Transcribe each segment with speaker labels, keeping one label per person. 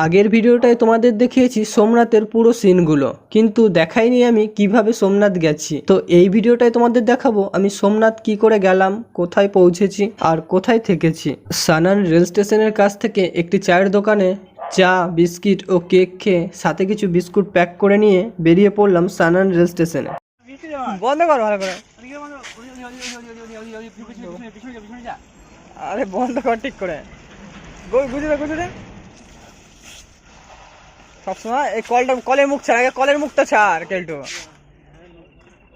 Speaker 1: আগের ভিডিওটায় তোমাদের দেখিয়েছি সোমনাথের পুরো সিনগুলো, কিন্তু দেখাইনি আমি কিভাবে সোমনাথ গেছি। তো এই ভিডিওটায় তোমাদের দেখাবো আমি সোমনাথ কি করে গেলাম, কোথায় পৌঁছেছি আর কোথায় থেকেছি। সানান রেল স্টেশনের কাছ থেকে একটি চায়ের দোকানে চা, বিস্কিট ও কেক খেয়ে সাথে কিছু বিস্কুট প্যাক করে নিয়ে বেরিয়ে পড়লাম সানান রেল স্টেশনে। বন্ধ কর ভালো করে। আরে বন্ধ কর ঠিক করে। বুঝলে সবসময় এই কলের মুখ ছাড়, আগে কলের মুখটা ছাড় কেলটু।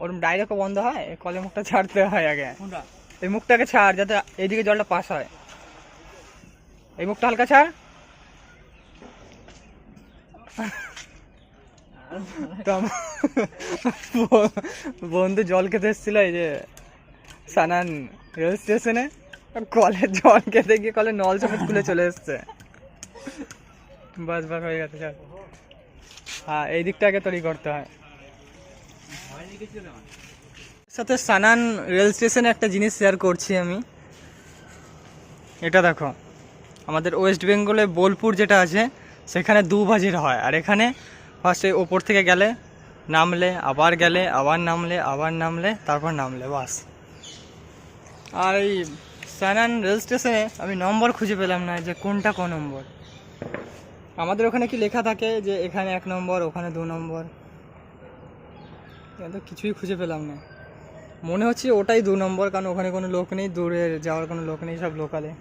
Speaker 1: ওর ডাইরেক্ট বন্ধ হয়, এই কলের মুখটা ছাড়তে হয় আগে। এই মুখটাকে ছাড় যাতে এইদিকে জলটা পাস হয়। এই মুখটা হালকা ছাড়। বন্ধু জল খেতে এসেছিল এই যে সানান রেল স্টেশনে, কলের জল খেতে গিয়ে কলের নল সমেত খুলে চলে এসছে। বাস হয়ে গেছে। হ্যাঁ, এই দিকটাকে তৈরি করতে হয়। সাথে সানান রেল স্টেশনে একটা জিনিস শেয়ার করছি আমি। এটা দেখো, আমাদের ওয়েস্ট বেঙ্গলে বোলপুর যেটা আছে সেখানে 2 বাজের হয়, আর এখানে ফার্স্টে ওপর থেকে গেলে, নামলে, আবার গেলে, আবার নামলে, আবার নামলে, তারপর নামলে, বাস। আর এই সানান রেল স্টেশনে আমি নম্বর খুঁজে পেলাম না যে কোনটা কোন নম্বর। আমাদের ওখানে কি লেখা থাকে যে এখানে 1 নম্বর, ওখানে 2 নম্বর, কিন্তু কিছুই খুঁজে পেলাম না। মনে হচ্ছে ওটাই 2 নম্বর, কারণ ওখানে কোনো লোক নেই, দূরে যাওয়ার কোনো লোক নেই, সব লোকালে।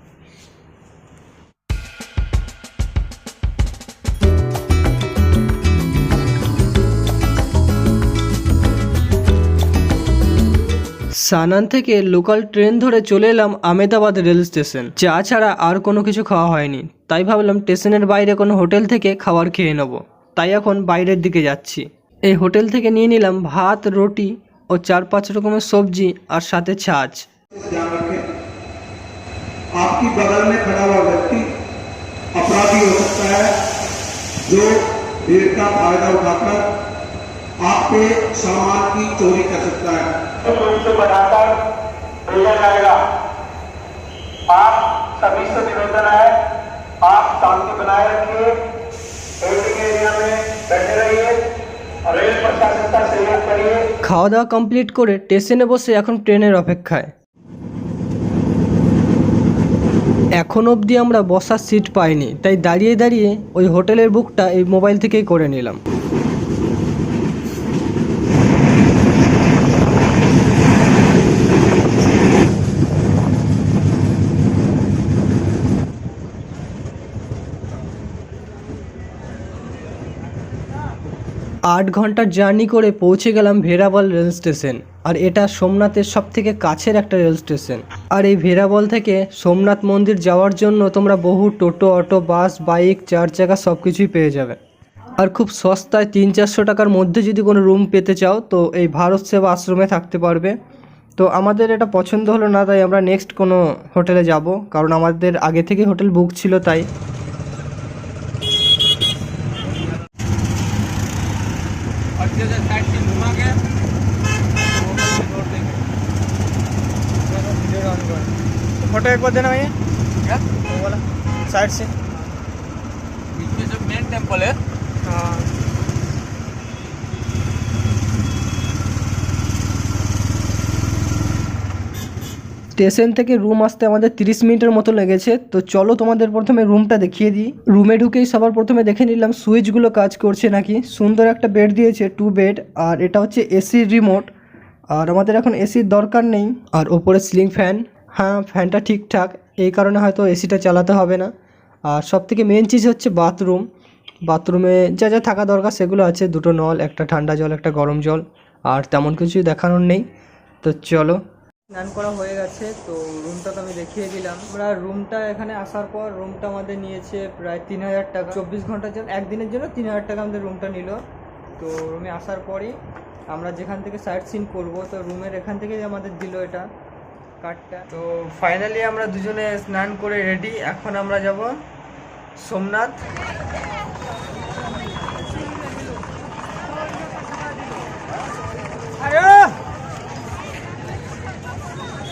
Speaker 1: সানান থেকে লোকাল ট্রেন ধরে চলে এলাম আহমেদাবাদ রেল স্টেশন। চা ছাড়া আর কোনো কিছু খাওয়া হয়নি, তাই ভাবলাম স্টেশনের বাইরে কোনো হোটেল থেকে খাবার খেয়ে নেব। তাই এখন বাইরের দিকে যাচ্ছি। এই হোটেল থেকে নিয়ে নিলাম ভাত, রুটি ও 4-5 রকমের সবজি আর সাথে ছাঁচ।
Speaker 2: आपकी बगल में खड़ा हुआ व्यक्ति अपराधी हो सकता है, जो भीड़ का फायदा उठाकर आपके सामान की चोरी कर सकता है। पुलिस से बनाकर भेजा जाएगा। आप सभी से निवेदन है, आप शांति बनाए रखिए, वेटिंग एरिया में बैठे रहिए, रेल प्रशासन का सहयोग करिए।
Speaker 1: খাওয়া দাওয়া কমপ্লিট করে স্টেশনে বসে এখন ট্রেনের অপেক্ষায়। এখন অবধি আমরা বসার সিট পাইনি, তাই দাঁড়িয়ে দাঁড়িয়ে ওই হোটেলের বুকটা এই মোবাইল থেকেই করে নিলাম। 8 ঘন্টার জার্নি করে পৌঁছে গেলাম ভেরাবল রেল স্টেশন। আর এটা সোমনাথের সব থেকে কাছের একটা রেল স্টেশন। আর এই ভেরাবল থেকে সোমনাথ মন্দির যাওয়ার জন্য তোমরা বহু টোটো, অটো, বাস, বাইক, 4 চাকা সব কিছুই পেয়ে যাবে। আর খুব সস্তায় 300-400 টাকার মধ্যে যদি কোনো রুম পেতে চাও তো এই ভারত সেবা আশ্রমে থাকতে পারবে। তো আমাদের এটা পছন্দ হলো না, তাই আমরা নেক্সট কোনো হোটেলে যাব, কারণ আমাদের আগে থেকে হোটেল বুক ছিল। তাই फोटो एक बार देना भैया, क्या वो वाला साइड से
Speaker 3: इसमें जो मेन टेम्पल है।
Speaker 1: हाँ, স্টেশন থেকে রুম আসতে আমাদের 30 মিনিটের মতো লেগেছে। তো চলো তোমাদের প্রথমে রুমটা দেখিয়ে দিই। রুমে ঢুকেই সবার প্রথমে দেখে নিলাম সুইচগুলো কাজ করছে নাকি। সুন্দর একটা বেড দিয়েছে, 2 বেড, আর এটা হচ্ছে এসির রিমোট। আর আমাদের এখন এসির দরকার নেই। আর ওপরে সিলিং ফ্যান, হ্যাঁ ফ্যানটা ঠিকঠাক, এই কারণে হয়তো এসিটা চালাতে হবে না। আর সবথেকে মেন চিজ হচ্ছে বাথরুম। বাথরুমে যা যা থাকা দরকার সেগুলো আছে, 2টো নল, একটা ঠান্ডা জল, একটা গরম জল, আর তেমন কিছুই দেখানোর নেই। তো চলো, স্নান করা হয়ে গেছে, তো রুমটা তো আমি দেখিয়ে দিলাম। আমরা রুমটা এখানে আসার পর রুমটা আমাদের নিয়েছে প্রায় 3000 টাকা। 24 ঘন্টার জন্য, একদিনের জন্য 3000 টাকা আমাদের রুমটা নিল। তো রুমে আসার পরে আমরা যেখান থেকে সাইট সিন করবো, তো রুমের এখান থেকেই আমাদের দিল এটা কার্ডটা। তো ফাইনালি আমরা দুজনে স্নান করে রেডি। এখন আমরা যাব সোমনাথ।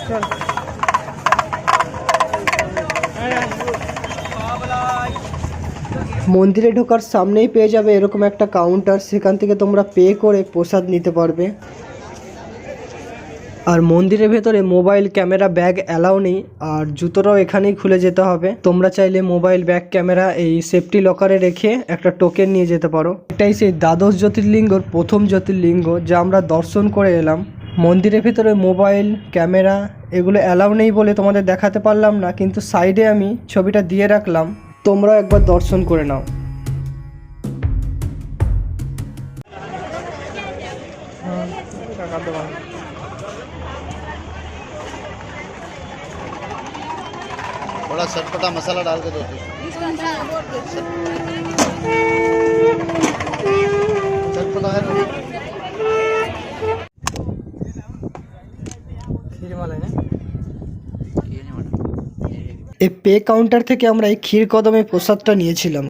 Speaker 1: চল মন্দিরে ঢোকার সামনেই পেয়ে যাবে এরকম একটা কাউন্টার, সেখান থেকে তোমরা পে করে প্রসাদ নিতে পারবে। আর মন্দিরের ভেতরে মোবাইল ক্যামেরা ব্যাগ অ্যালাউ নেই, আর জুতোটাও এখানেই খুলে যেতে হবে। তোমরা চাইলে মোবাইল ব্যাগ ক্যামেরা এই সেফটি লকারে রেখে একটা টোকেন নিয়ে যেতে পারো। এটাই সেই দ্বাদশ জ্যোতির্লিঙ্গর প্রথম জ্যোতির্লিঙ্গ যা আমরা দর্শন করে এলাম। মন্দিরের ভেতরে মোবাইল ক্যামেরা এগুলো অ্যালাউ নেই বলে তোমাদের দেখাতে পারলাম না, কিন্তু সাইডে আমি ছবিটা দিয়ে রাখলাম, তোমরাও একবার দর্শন করে নাও।
Speaker 4: थोड़ा चटपटा मसाला डाल के दो। चटपटा है तो
Speaker 1: এই পে কাউন্টার থেকে আমরা এই ক্ষীর কদমে প্রসাদটা নিয়েছিলাম।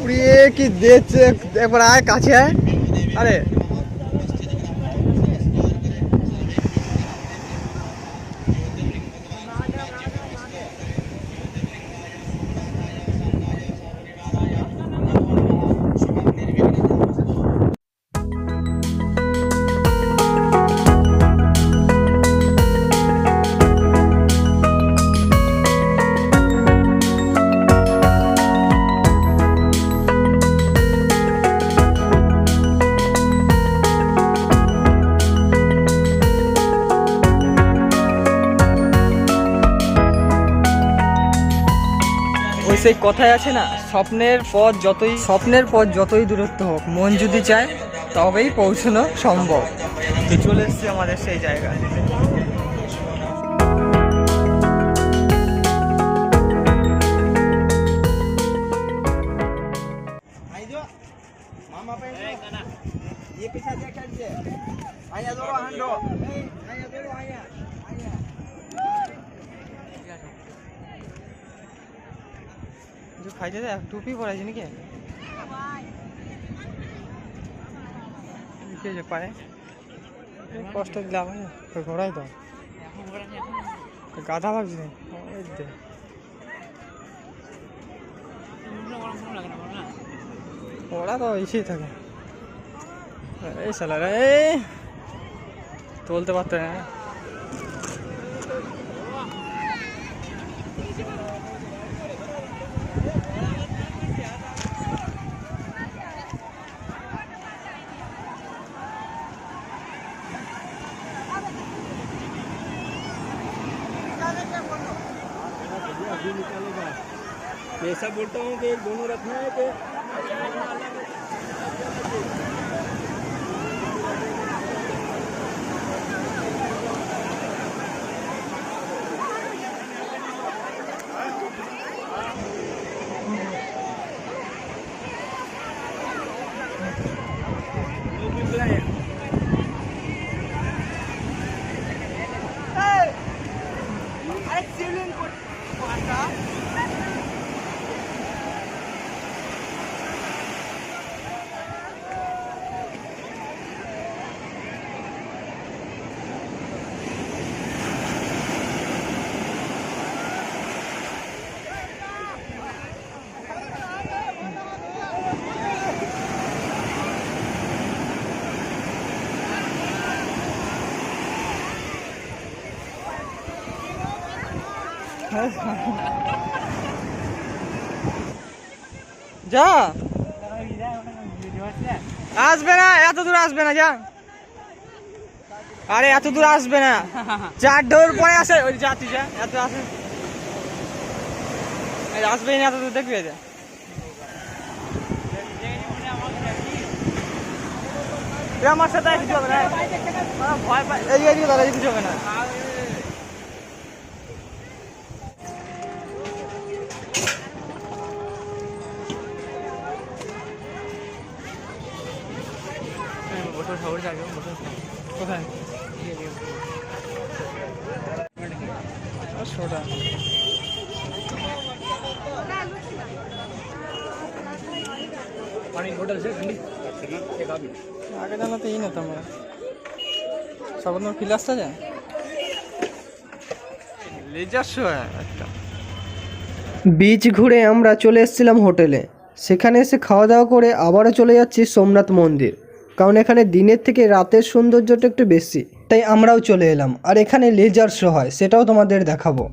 Speaker 1: উড়িয়ে কি দেখছে, একবার আয় কাছে আয়। আরে ওই সেই কথাই আছে না, স্বপ্নের পথ যতই দূরত্ব হোক, মন যদি চায় তবেই পৌঁছানো সম্ভব। চলে এসছে আমাদের সেই জায়গায়। খাইতে দে, টুপি পরাইছি নাকি পায়ে কষ্ট দিলে আমার ঘোরাই তো গাধা ভাবছি না। ওরা তো এসেই থাকে, এই সালারা তুলতে পারতো না। ऐसा बोलता हूँ कि दोनों रखना है कि যা আসবে না, এত দূর আসবে না, যা আরে এত দূর আসবে না, 4 ঢোল পরে আসে ওই যা তুই যা, এত আসে আসবেই না, এত দূর দেখবি এটা আমার সাথে কিছু হবে না, ভয় পাই এই দাদা কিছু হবে না। কোথায় ছোটা আগে জানাতে এই না তোমরা সব ফিল আসতে যায় বিচ ঘুরে আমরা চলে এসেছিলাম হোটেলে। সেখানে এসে খাওয়া দাওয়া করে আবারও চলে যাচ্ছি সোমনাথ মন্দির, কারণ এখানে দিনের থেকে রাতের সৌন্দর্যটা একটু বেশি, তাই আমরাও চলে এলাম। আর এখানে লেজার শো হয়, সেটাও তোমাদের দেখাবো।